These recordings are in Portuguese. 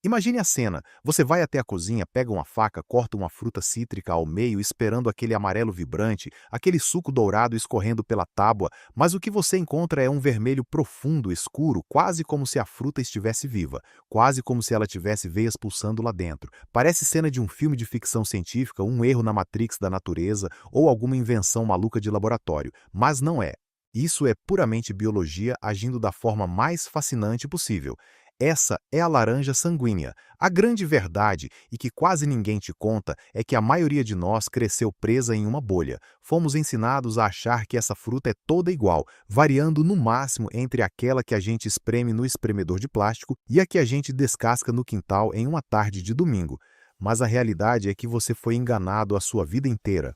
Imagine a cena: você vai até a cozinha, pega uma faca, corta uma fruta cítrica ao meio, esperando aquele amarelo vibrante, aquele suco dourado escorrendo pela tábua, mas o que você encontra é um vermelho profundo, escuro, quase como se a fruta estivesse viva, quase como se ela tivesse veias pulsando lá dentro. Parece cena de um filme de ficção científica, um erro na Matrix da natureza ou alguma invenção maluca de laboratório, mas não é. Isso é puramente biologia agindo da forma mais fascinante possível. Essa é a laranja sanguínea. A grande verdade, e que quase ninguém te conta, é que a maioria de nós cresceu presa em uma bolha. Fomos ensinados a achar que essa fruta é toda igual, variando no máximo entre aquela que a gente espreme no espremedor de plástico e a que a gente descasca no quintal em uma tarde de domingo. Mas a realidade é que você foi enganado a sua vida inteira.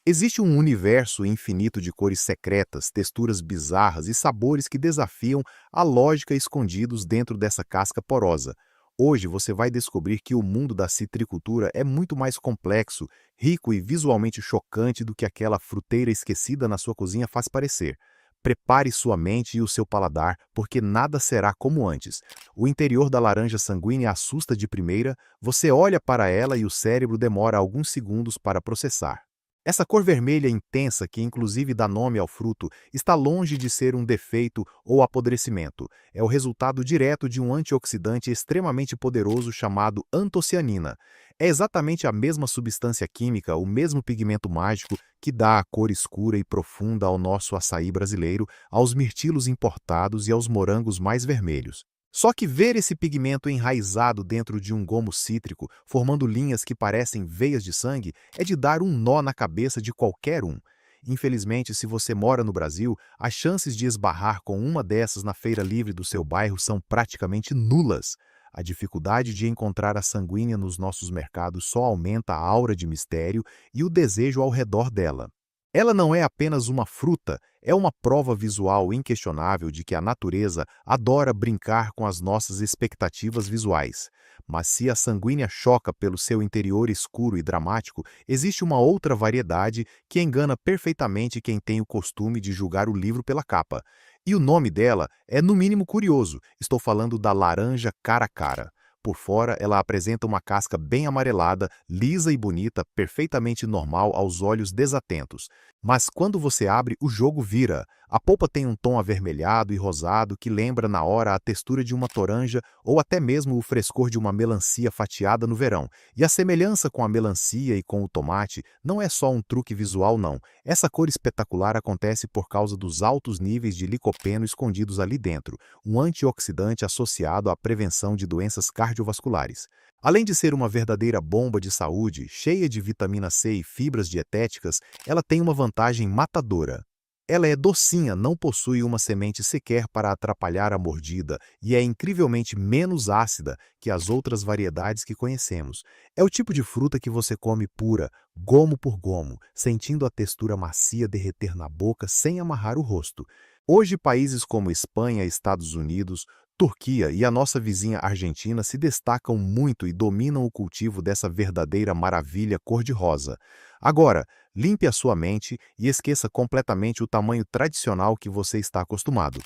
Existe um universo infinito de cores secretas, texturas bizarras e sabores que desafiam a lógica escondidos dentro dessa casca porosa. Hoje você vai descobrir que o mundo da citricultura é muito mais complexo, rico e visualmente chocante do que aquela fruteira esquecida na sua cozinha faz parecer. Prepare sua mente e o seu paladar, porque nada será como antes. O interior da laranja sanguínea assusta de primeira, você olha para ela e o cérebro demora alguns segundos para processar. Essa cor vermelha intensa, que inclusive dá nome ao fruto, está longe de ser um defeito ou apodrecimento. É o resultado direto de um antioxidante extremamente poderoso chamado antocianina. É exatamente a mesma substância química, o mesmo pigmento mágico que dá a cor escura e profunda ao nosso açaí brasileiro, aos mirtilos importados e aos morangos mais vermelhos. Só que ver esse pigmento enraizado dentro de um gomo cítrico, formando linhas que parecem veias de sangue, é de dar um nó na cabeça de qualquer um. Infelizmente, se você mora no Brasil, as chances de esbarrar com uma dessas na feira livre do seu bairro são praticamente nulas. A dificuldade de encontrar a sanguínea nos nossos mercados só aumenta a aura de mistério e o desejo ao redor dela. Ela não é apenas uma fruta, é uma prova visual inquestionável de que a natureza adora brincar com as nossas expectativas visuais. Mas se a sanguínea choca pelo seu interior escuro e dramático, existe uma outra variedade que engana perfeitamente quem tem o costume de julgar o livro pela capa. E o nome dela é no mínimo curioso, estou falando da laranja cara a cara. Por fora, ela apresenta uma casca bem amarelada, lisa e bonita, perfeitamente normal aos olhos desatentos. Mas quando você abre, o jogo vira. A polpa tem um tom avermelhado e rosado que lembra na hora a textura de uma toranja ou até mesmo o frescor de uma melancia fatiada no verão. E a semelhança com a melancia e com o tomate não é só um truque visual, não. Essa cor espetacular acontece por causa dos altos níveis de licopeno escondidos ali dentro, um antioxidante associado à prevenção de doenças cardiovasculares. Além de ser uma verdadeira bomba de saúde, cheia de vitamina C e fibras dietéticas, ela tem uma vantagem matadora. Ela é docinha, não possui uma semente sequer para atrapalhar a mordida e é incrivelmente menos ácida que as outras variedades que conhecemos. É o tipo de fruta que você come pura, gomo por gomo, sentindo a textura macia derreter na boca sem amarrar o rosto. Hoje, países como Espanha, Estados Unidos, Turquia e a nossa vizinha Argentina se destacam muito e dominam o cultivo dessa verdadeira maravilha cor-de-rosa. Agora, limpe a sua mente e esqueça completamente o tamanho tradicional que você está acostumado.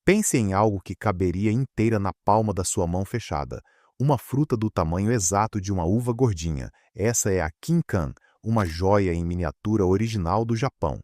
Pense em algo que caberia inteira na palma da sua mão fechada. Uma fruta do tamanho exato de uma uva gordinha. Essa é a Kinkan, uma joia em miniatura original do Japão.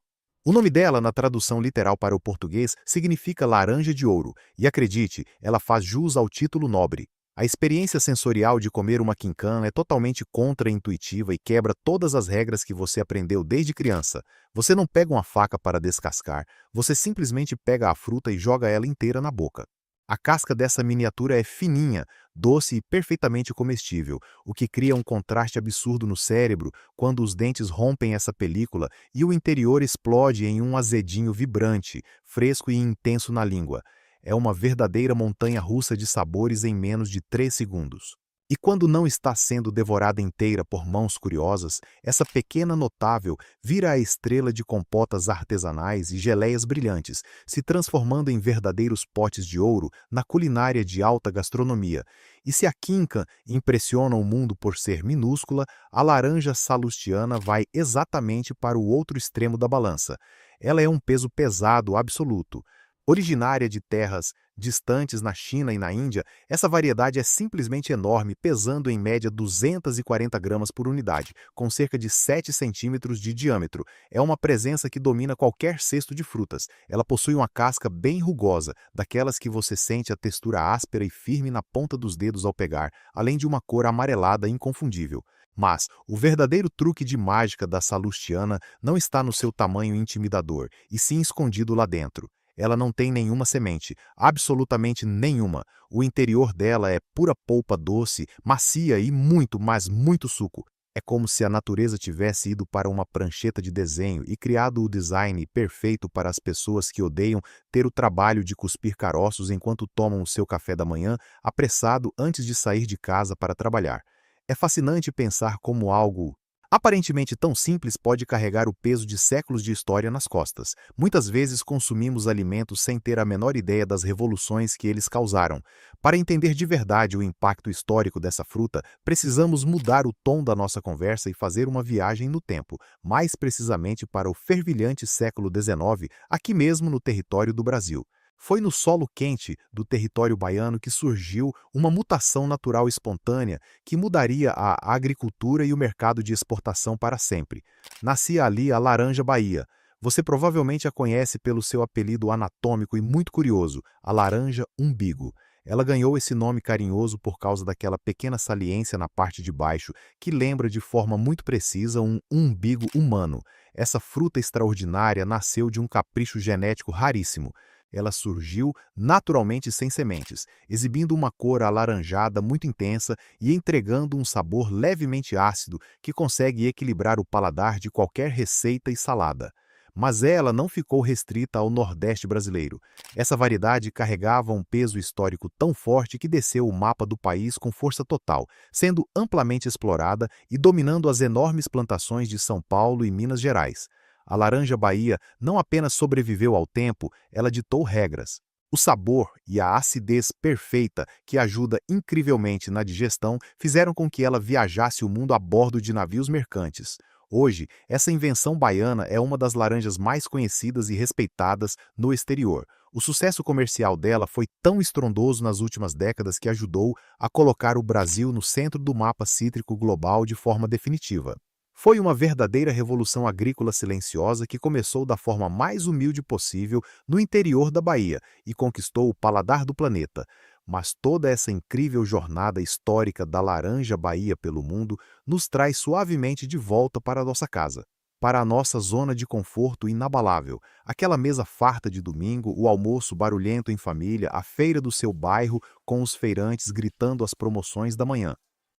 O nome dela, na tradução literal para o português, significa laranja de ouro, e acredite, ela faz jus ao título nobre. A experiência sensorial de comer uma quincan é totalmente contra-intuitiva e quebra todas as regras que você aprendeu desde criança. Você não pega uma faca para descascar, você simplesmente pega a fruta e joga ela inteira na boca. A casca dessa miniatura é fininha, doce e perfeitamente comestível, o que cria um contraste absurdo no cérebro quando os dentes rompem essa película e o interior explode em um azedinho vibrante, fresco e intenso na língua. É uma verdadeira montanha-russa de sabores em menos de 3 segundos. E quando não está sendo devorada inteira por mãos curiosas, essa pequena notável vira a estrela de compotas artesanais e geleias brilhantes, se transformando em verdadeiros potes de ouro na culinária de alta gastronomia. E se a quinca impressiona o mundo por ser minúscula, a laranja salustiana vai exatamente para o outro extremo da balança. Ela é um peso pesado absoluto. Originária de terras Distantes na China e na Índia, essa variedade é simplesmente enorme, pesando em média 240 gramas por unidade, com cerca de 7 centímetros de diâmetro. É uma presença que domina qualquer cesto de frutas. Ela possui uma casca bem rugosa, daquelas que você sente a textura áspera e firme na ponta dos dedos ao pegar, além de uma cor amarelada inconfundível. Mas o verdadeiro truque de mágica da salustiana não está no seu tamanho intimidador, e sim escondido lá dentro. Ela não tem nenhuma semente, absolutamente nenhuma. O interior dela é pura polpa doce, macia e muito, mas muito suco. É como se a natureza tivesse ido para uma prancheta de desenho e criado o design perfeito para as pessoas que odeiam ter o trabalho de cuspir caroços enquanto tomam o seu café da manhã, apressado antes de sair de casa para trabalhar. É fascinante pensar como algo aparentemente tão simples pode carregar o peso de séculos de história nas costas. Muitas vezes consumimos alimentos sem ter a menor ideia das revoluções que eles causaram. Para entender de verdade o impacto histórico dessa fruta, precisamos mudar o tom da nossa conversa e fazer uma viagem no tempo, mais precisamente para o fervilhante século XIX, aqui mesmo no território do Brasil. Foi no solo quente do território baiano que surgiu uma mutação natural espontânea que mudaria a agricultura e o mercado de exportação para sempre. Nascia ali a laranja Bahia. Você provavelmente a conhece pelo seu apelido anatômico e muito curioso, a laranja umbigo. Ela ganhou esse nome carinhoso por causa daquela pequena saliência na parte de baixo que lembra de forma muito precisa um umbigo humano. Essa fruta extraordinária nasceu de um capricho genético raríssimo. Ela surgiu naturalmente sem sementes, exibindo uma cor alaranjada muito intensa e entregando um sabor levemente ácido que consegue equilibrar o paladar de qualquer receita e salada. Mas ela não ficou restrita ao Nordeste brasileiro. Essa variedade carregava um peso histórico tão forte que desceu o mapa do país com força total, sendo amplamente explorada e dominando as enormes plantações de São Paulo e Minas Gerais. A laranja Bahia não apenas sobreviveu ao tempo, ela ditou regras. O sabor e a acidez perfeita, que ajuda incrivelmente na digestão, fizeram com que ela viajasse o mundo a bordo de navios mercantes. Hoje, essa invenção baiana é uma das laranjas mais conhecidas e respeitadas no exterior. O sucesso comercial dela foi tão estrondoso nas últimas décadas que ajudou a colocar o Brasil no centro do mapa cítrico global de forma definitiva. Foi uma verdadeira revolução agrícola silenciosa que começou da forma mais humilde possível no interior da Bahia e conquistou o paladar do planeta. Mas toda essa incrível jornada histórica da laranja Bahia pelo mundo nos traz suavemente de volta para a nossa casa, para a nossa zona de conforto inabalável, aquela mesa farta de domingo, o almoço barulhento em família, a feira do seu bairro com os feirantes gritando as promoções da manhã.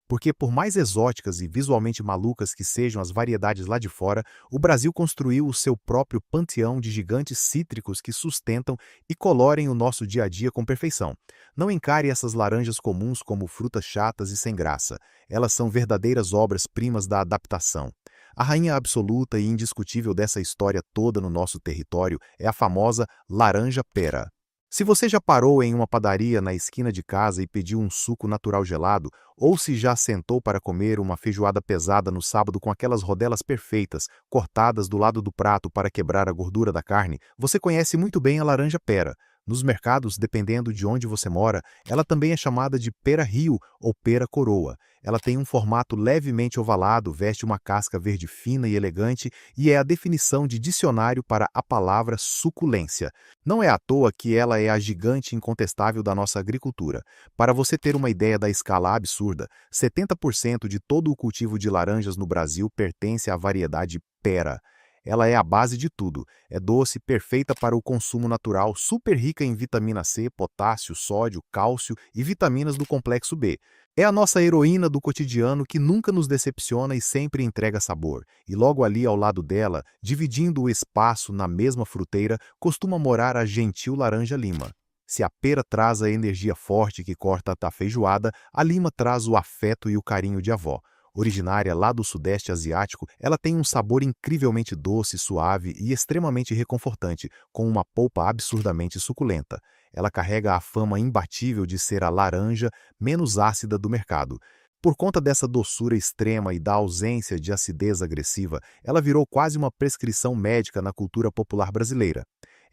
Porque por mais exóticas e visualmente malucas que sejam as variedades lá de fora, o Brasil construiu o seu próprio panteão de gigantes cítricos que sustentam e colorem o nosso dia a dia com perfeição. Não encare essas laranjas comuns como frutas chatas e sem graça. Elas são verdadeiras obras-primas da adaptação. A rainha absoluta e indiscutível dessa história toda no nosso território é a famosa laranja-pera. Se você já parou em uma padaria na esquina de casa e pediu um suco natural gelado, ou se já sentou para comer uma feijoada pesada no sábado com aquelas rodelas perfeitas, cortadas do lado do prato para quebrar a gordura da carne, você conhece muito bem a laranja-pera. Nos mercados, dependendo de onde você mora, ela também é chamada de pera-rio ou pera-coroa. Ela tem um formato levemente ovalado, veste uma casca verde fina e elegante e é a definição de dicionário para a palavra suculência. Não é à toa que ela é a gigante incontestável da nossa agricultura. Para você ter uma ideia da escala absurda, 70% de todo o cultivo de laranjas no Brasil pertence à variedade pera. Ela é a base de tudo. É doce, perfeita para o consumo natural, super rica em vitamina C, potássio, sódio, cálcio e vitaminas do complexo B. É a nossa heroína do cotidiano que nunca nos decepciona e sempre entrega sabor. E logo ali ao lado dela, dividindo o espaço na mesma fruteira, costuma morar a gentil laranja-lima. Se a pera traz a energia forte que corta a feijoada, a lima traz o afeto e o carinho de avó. Originária lá do Sudeste Asiático, ela tem um sabor incrivelmente doce, suave e extremamente reconfortante, com uma polpa absurdamente suculenta. Ela carrega a fama imbatível de ser a laranja menos ácida do mercado. Por conta dessa doçura extrema e da ausência de acidez agressiva, ela virou quase uma prescrição médica na cultura popular brasileira.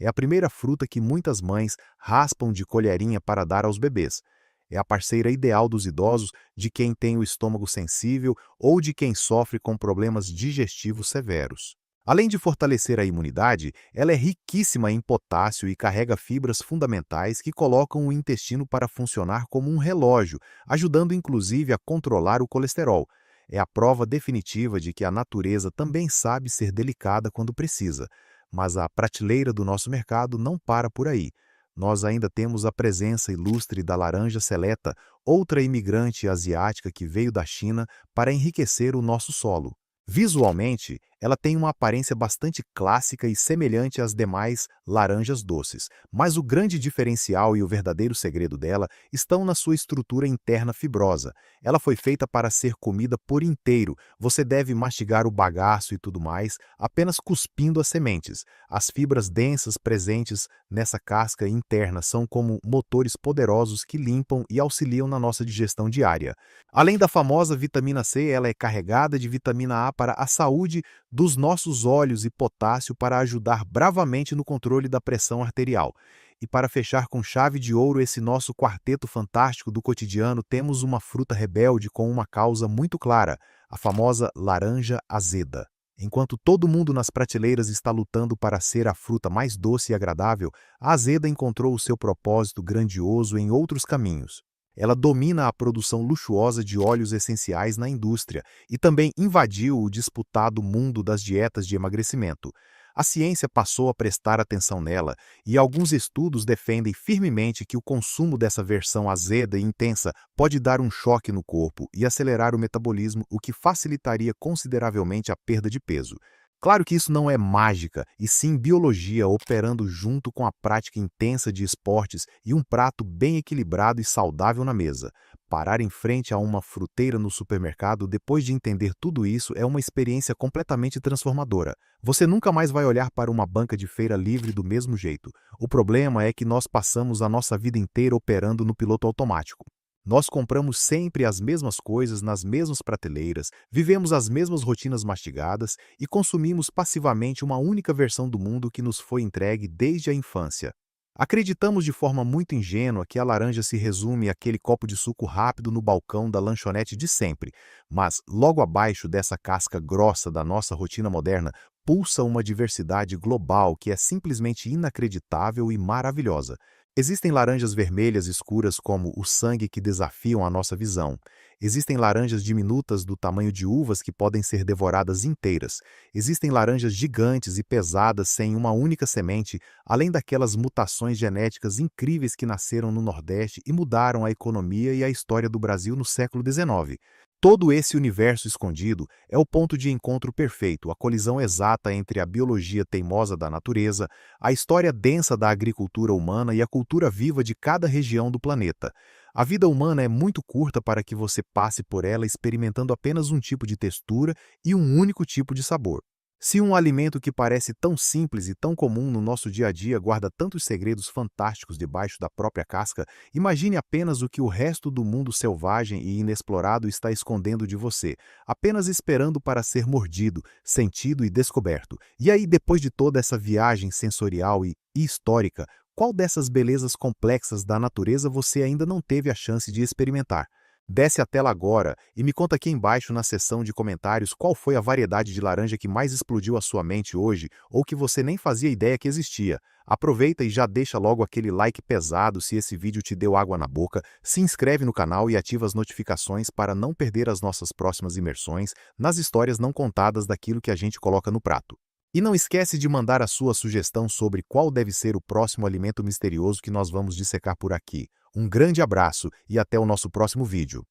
É a primeira fruta que muitas mães raspam de colherinha para dar aos bebês. É a parceira ideal dos idosos, de quem tem o estômago sensível ou de quem sofre com problemas digestivos severos. Além de fortalecer a imunidade, ela é riquíssima em potássio e carrega fibras fundamentais que colocam o intestino para funcionar como um relógio, ajudando inclusive a controlar o colesterol. É a prova definitiva de que a natureza também sabe ser delicada quando precisa. Mas a prateleira do nosso mercado não para por aí. Nós ainda temos a presença ilustre da laranja seleta, outra imigrante asiática que veio da China para enriquecer o nosso solo. Visualmente, ela tem uma aparência bastante clássica e semelhante às demais laranjas doces, mas o grande diferencial e o verdadeiro segredo dela estão na sua estrutura interna fibrosa. Ela foi feita para ser comida por inteiro, você deve mastigar o bagaço e tudo mais, apenas cuspindo as sementes. As fibras densas presentes nessa casca interna são como motores poderosos que limpam e auxiliam na nossa digestão diária. Além da famosa vitamina C, ela é carregada de vitamina A para a saúde dos nossos olhos e potássio para ajudar bravamente no controle da pressão arterial. E para fechar com chave de ouro esse nosso quarteto fantástico do cotidiano, temos uma fruta rebelde com uma causa muito clara, a famosa laranja azeda. Enquanto todo mundo nas prateleiras está lutando para ser a fruta mais doce e agradável, a azeda encontrou o seu propósito grandioso em outros caminhos. Ela domina a produção luxuosa de óleos essenciais na indústria e também invadiu o disputado mundo das dietas de emagrecimento. A ciência passou a prestar atenção nela e alguns estudos defendem firmemente que o consumo dessa versão azeda e intensa pode dar um choque no corpo e acelerar o metabolismo, o que facilitaria consideravelmente a perda de peso. Claro que isso não é mágica, e sim biologia operando junto com a prática intensa de esportes e um prato bem equilibrado e saudável na mesa. Parar em frente a uma fruteira no supermercado depois de entender tudo isso é uma experiência completamente transformadora. Você nunca mais vai olhar para uma banca de feira livre do mesmo jeito. O problema é que nós passamos a nossa vida inteira operando no piloto automático. Nós compramos sempre as mesmas coisas nas mesmas prateleiras, vivemos as mesmas rotinas mastigadas e consumimos passivamente uma única versão do mundo que nos foi entregue desde a infância. Acreditamos de forma muito ingênua que a laranja se resume àquele copo de suco rápido no balcão da lanchonete de sempre, mas logo abaixo dessa casca grossa da nossa rotina moderna pulsa uma diversidade global que é simplesmente inacreditável e maravilhosa. Existem laranjas vermelhas escuras como o sangue que desafiam a nossa visão. Existem laranjas diminutas do tamanho de uvas que podem ser devoradas inteiras. Existem laranjas gigantes e pesadas sem uma única semente, além daquelas mutações genéticas incríveis que nasceram no Nordeste e mudaram a economia e a história do Brasil no século XIX. Todo esse universo escondido é o ponto de encontro perfeito, a colisão exata entre a biologia teimosa da natureza, a história densa da agricultura humana e a cultura viva de cada região do planeta. A vida humana é muito curta para que você passe por ela experimentando apenas um tipo de textura e um único tipo de sabor. Se um alimento que parece tão simples e tão comum no nosso dia a dia guarda tantos segredos fantásticos debaixo da própria casca, imagine apenas o que o resto do mundo selvagem e inexplorado está escondendo de você, apenas esperando para ser mordido, sentido e descoberto. E aí, depois de toda essa viagem sensorial e histórica, qual dessas belezas complexas da natureza você ainda não teve a chance de experimentar? Desce a tela agora e me conta aqui embaixo na seção de comentários qual foi a variedade de laranja que mais explodiu a sua mente hoje ou que você nem fazia ideia que existia. Aproveita e já deixa logo aquele like pesado se esse vídeo te deu água na boca, se inscreve no canal e ativa as notificações para não perder as nossas próximas imersões nas histórias não contadas daquilo que a gente coloca no prato. E não esquece de mandar a sua sugestão sobre qual deve ser o próximo alimento misterioso que nós vamos dissecar por aqui. Um grande abraço e até o nosso próximo vídeo.